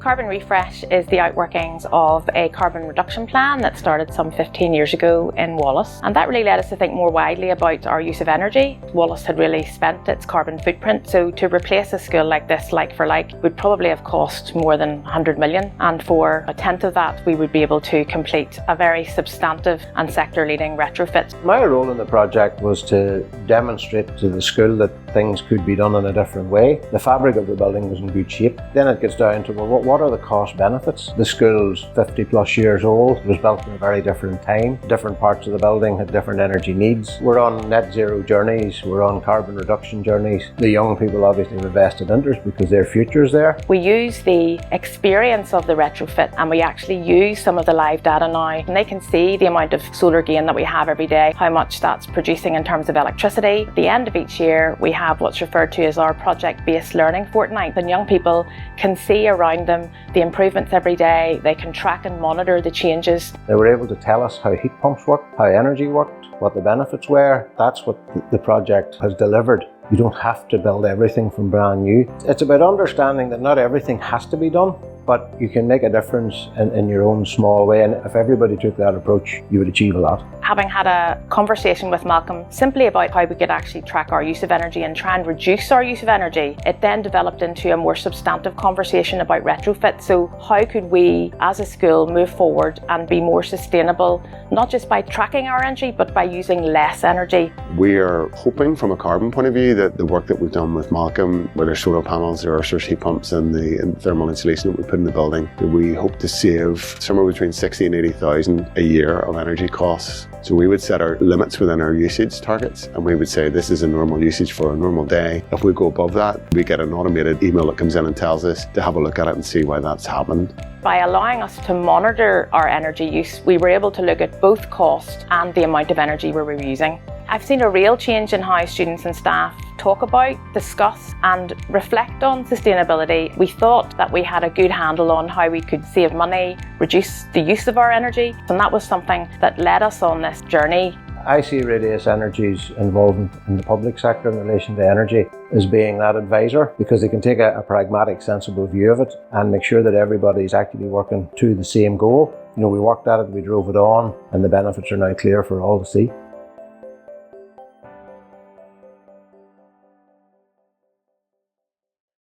Carbon Refresh is the outworkings of a carbon reduction plan that started some 15 years ago in Wallace, and that really led us to think more widely about our use of energy. Wallace had really spent its carbon footprint, so to replace a school like this, like for like, would probably have cost more than 100 million, and for a tenth of that we would be able to complete a very substantive and sector-leading retrofit. My role in the project was to demonstrate to the school that things could be done in a different way. The fabric of the building was in good shape. Then it gets down to, well, what are the cost benefits? The school's 50 plus years old. It was built in a very different time. Different parts of the building had different energy needs. We're on net zero journeys. We're on carbon reduction journeys. The young people obviously have invested interest because their future's there. We use the experience of the retrofit, and we actually use some of the live data now, and they can see the amount of solar gain that we have every day, how much that's producing in terms of electricity. At the end of each year we have what's referred to as our project-based learning fortnight, and young people can see around them the improvements every day. They can track and monitor the changes. They were able to tell us how heat pumps worked, how energy worked, what the benefits were. That's what the project has delivered. You don't have to build everything from brand new. It's about understanding that not everything has to be done, but you can make a difference in your own small way, and if everybody took that approach, you would achieve a lot. Having had a conversation with Malcolm simply about how we could actually track our use of energy and try and reduce our use of energy, it then developed into a more substantive conversation about retrofit. So how could we as a school move forward and be more sustainable, not just by tracking our energy, but by using less energy? We are hoping from a carbon point of view that the work that we've done with Malcolm, with our solar panels, our heat pumps and the thermal insulation that we put in the building, that we hope to save somewhere between 60 and 80,000 a year of energy costs. So we would set our limits within our usage targets, and we would say this is a normal usage for a normal day. If we go above that, we get an automated email that comes in and tells us to have a look at it and see why that's happened. By allowing us to monitor our energy use, we were able to look at both cost and the amount of energy we were using. I've seen a real change in how students and staff talk about, discuss and reflect on sustainability. We thought that we had a good handle on how we could save money, reduce the use of our energy, and that was something that led us on this journey. I see Radius Energy's involvement in the public sector in relation to energy as being that advisor, because they can take a pragmatic, sensible view of it and make sure that everybody's actually working to the same goal. You know, we worked at it, we drove it on, and the benefits are now clear for all to see.